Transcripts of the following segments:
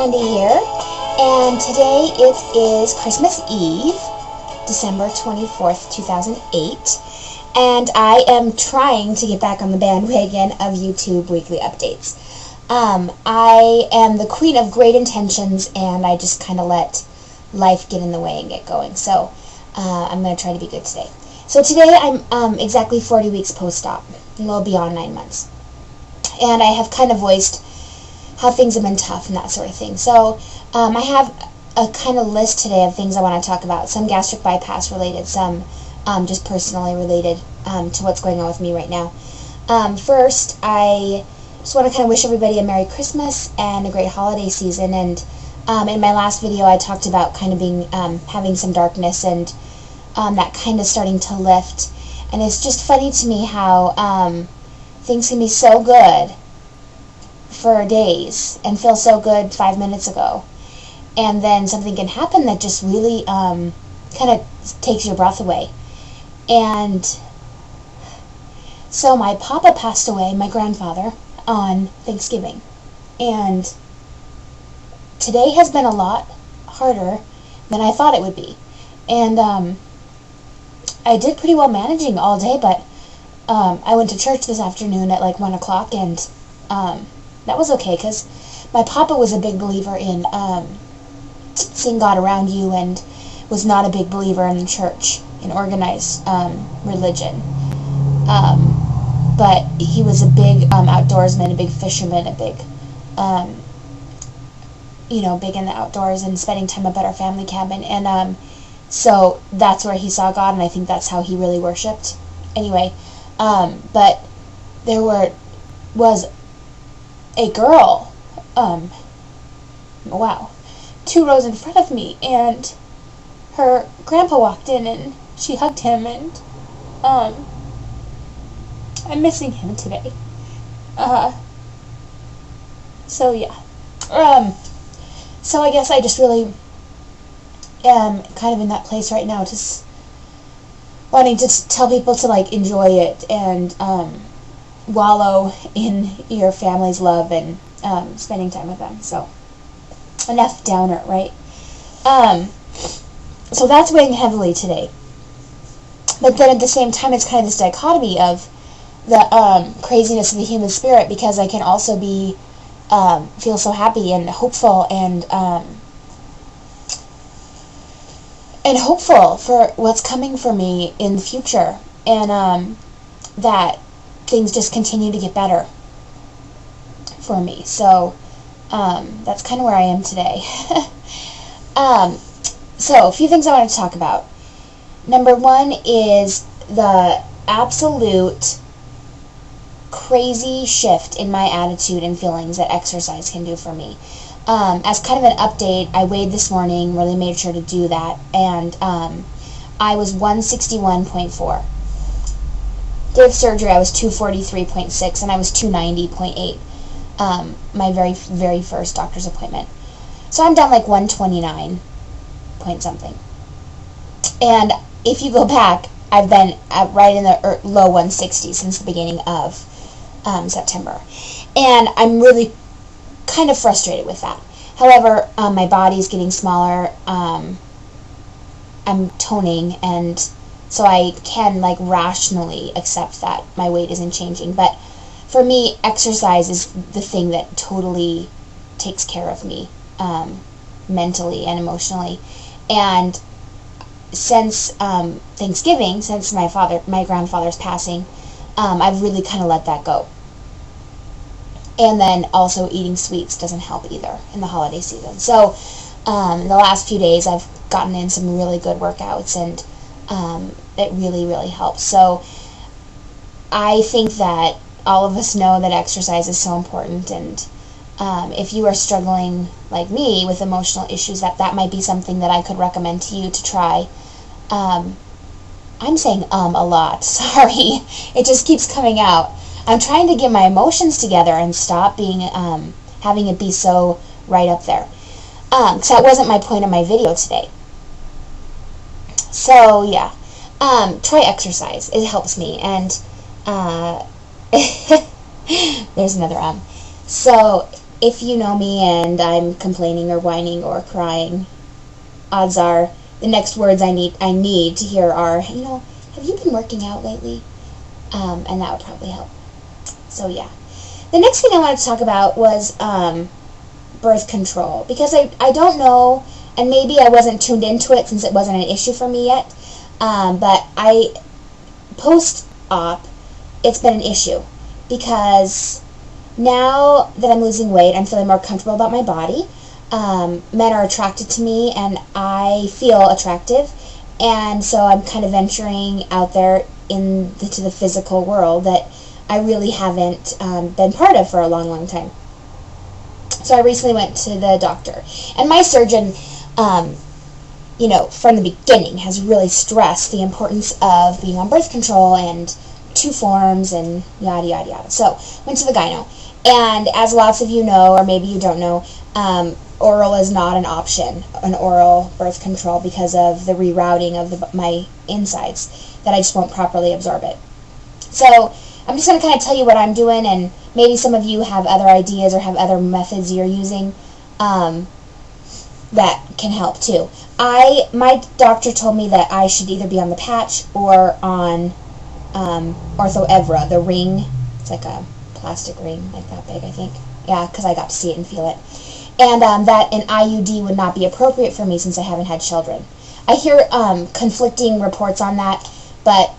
Wendy here, and today it is Christmas Eve, December 24th, 2008, and I am trying to get back on the bandwagon of YouTube weekly updates. I am the queen of great intentions, and I just kind of let life get in the way and get going, so I'm going to try to be good today. So today I'm exactly 40 weeks post-op, a little beyond 9 months, and I have kind of voiced how things have been tough and that sort of thing. So I have a kind of list today of things I want to talk about. Some gastric bypass related, some just personally related to what's going on with me right now. First, I just want to kind of wish everybody a Merry Christmas and a great holiday season. And in my last video, I talked about kind of being having some darkness and that kind of starting to lift. And it's just funny to me how things can be so good for days and feel so good 5 minutes ago, and then something can happen that just really kind of takes your breath away. And so my papa passed away, my grandfather, on Thanksgiving, and today has been a lot harder than I thought it would be. And I did pretty well managing all day, but I went to church this afternoon at like 1 o'clock, and that was okay, because my papa was a big believer in seeing God around you, and was not a big believer in the church, in organized religion. But he was a big outdoorsman, a big fisherman, a big, big in the outdoors and spending time up at our family cabin. And so that's where he saw God, and I think that's how he really worshipped. Anyway, but there was a girl, 2 rows in front of me, and her grandpa walked in, and she hugged him, and I'm missing him today. So yeah. So I guess I just really am kind of in that place right now, just wanting to tell people to like enjoy it and wallow in your family's love and spending time with them. So enough downer, right? So that's weighing heavily today. But then at the same time, it's kind of this dichotomy of the craziness of the human spirit, because I can also be feel so happy and hopeful and hopeful for what's coming for me in the future, and that things just continue to get better for me. So that's kind of where I am today. So a few things I want to talk about. Number one is the absolute crazy shift in my attitude and feelings that exercise can do for me. As kind of an update, I weighed this morning, really made sure to do that, and I was 161.4. Day of surgery, I was 243.6, and I was 290.8. My very, very first doctor's appointment. So I'm down like 129 point something. And if you go back, I've been right in the low 160s since the beginning of September. And I'm really kind of frustrated with that. However, my body's getting smaller. I'm toning, and so I can like rationally accept that my weight isn't changing. But for me, exercise is the thing that totally takes care of me mentally and emotionally. And since Thanksgiving, since my grandfather's passing, I've really kind of let that go. And then also eating sweets doesn't help either in the holiday season. So in the last few days, I've gotten in some really good workouts, and it really, really helps. So I think that all of us know that exercise is so important, and if you are struggling like me with emotional issues, that might be something that I could recommend to you to try. I'm saying a lot. Sorry. It just keeps coming out. I'm trying to get my emotions together and stop being having it be so right up there. So that wasn't my point of my video today. So yeah, try exercise. It helps me, and there's another So if you know me and I'm complaining or whining or crying, odds are the next words I need to hear are, have you been working out lately? And that would probably help. So yeah. The next thing I wanted to talk about was birth control, because I don't know, and maybe I wasn't tuned into it since it wasn't an issue for me yet, but post-op, it's been an issue, because now that I'm losing weight, I'm feeling more comfortable about my body. Men are attracted to me, and I feel attractive, and so I'm kind of venturing out there into the physical world that I really haven't been part of for a long, long time. So I recently went to the doctor, and my surgeon, from the beginning has really stressed the importance of being on birth control and 2 forms and yada, yada, yada. So went to the gyno, and as lots of you know, or maybe you don't know, oral is not an option, an oral birth control, because of the rerouting of my insides, that I just won't properly absorb it. So I'm just going to kind of tell you what I'm doing, and maybe some of you have other ideas or have other methods you're using that can help too. My doctor told me that I should either be on the patch or on Ortho Evra, the ring. It's like a plastic ring, like that big, I think. Yeah, because I got to see it and feel it. And that an IUD would not be appropriate for me since I haven't had children. I hear conflicting reports on that, but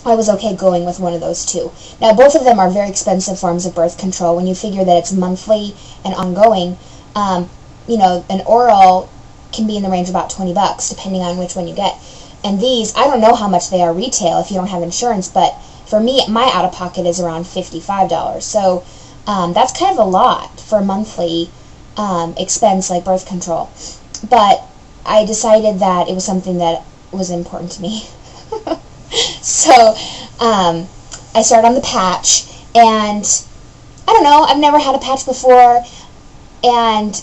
I was okay going with one of those two. Now, both of them are very expensive forms of birth control. When you figure that it's monthly and ongoing, an oral can be in the range of about $20, depending on which one you get. And these, I don't know how much they are retail if you don't have insurance, but for me, my out-of-pocket is around $55. So that's kind of a lot for a monthly expense like birth control. But I decided that it was something that was important to me. So I started on the patch, and I don't know, I've never had a patch before, and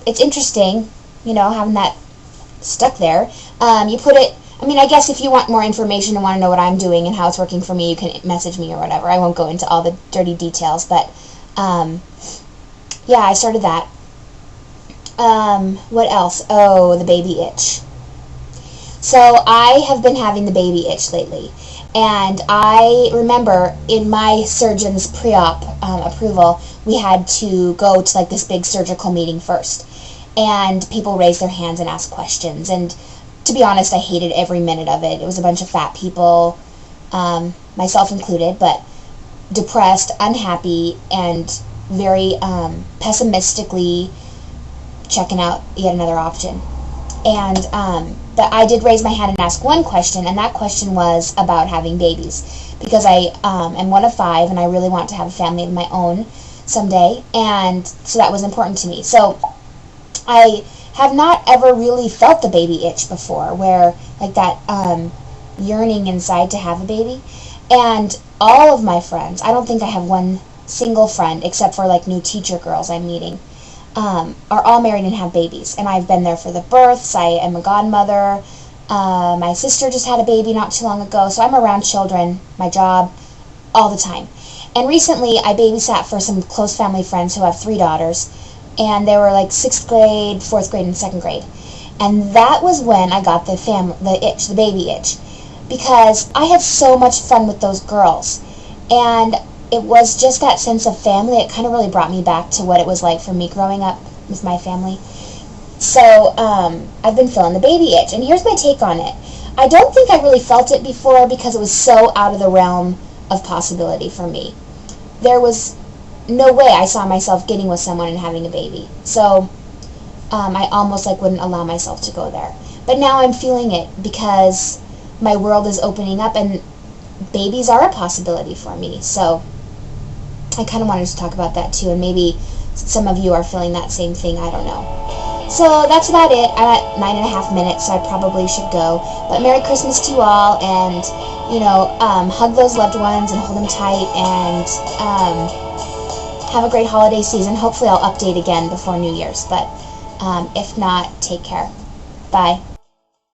it's interesting, having that stuck there. You put it, I guess if you want more information and want to know what I'm doing and how it's working for me, you can message me or whatever. I won't go into all the dirty details, but yeah, I started that. What else? Oh, the baby itch. So I have been having the baby itch lately, and I remember in my surgeon's pre-op approval, we had to go to like this big surgical meeting first, and people raised their hands and asked questions, and to be honest, I hated every minute of it. It was a bunch of fat people, myself included, but depressed, unhappy, and very pessimistically checking out yet another option. And that I did raise my hand and ask one question, and that question was about having babies, because I am one of 5, and I really want to have a family of my own someday, and so that was important to me. So I have not ever really felt the baby itch before, where like that yearning inside to have a baby. And all of my friends, I don't think I have one single friend except for like new teacher girls I'm meeting, are all married and have babies, and I've been there for the births. I am a godmother. My sister just had a baby not too long ago, so I'm around children, my job, all the time. And recently I babysat for some close family friends who have 3 daughters, and they were like 6th grade, 4th grade, and 2nd grade. And that was when I got the baby itch, because I had so much fun with those girls, and it was just that sense of family. It kind of really brought me back to what it was like for me growing up with my family. So I've been feeling the baby itch, and here's my take on it. I don't think I really felt it before because it was so out of the realm of possibility for me. There was no way I saw myself getting with someone and having a baby. So I almost wouldn't allow myself to go there. But now I'm feeling it because my world is opening up, and babies are a possibility for me. So I kind of wanted to talk about that too, and maybe some of you are feeling that same thing. I don't know. So that's about it. I'm at 9.5 minutes, so I probably should go. But Merry Christmas to you all, and hug those loved ones and hold them tight, and have a great holiday season. Hopefully I'll update again before New Year's, but if not, take care. Bye.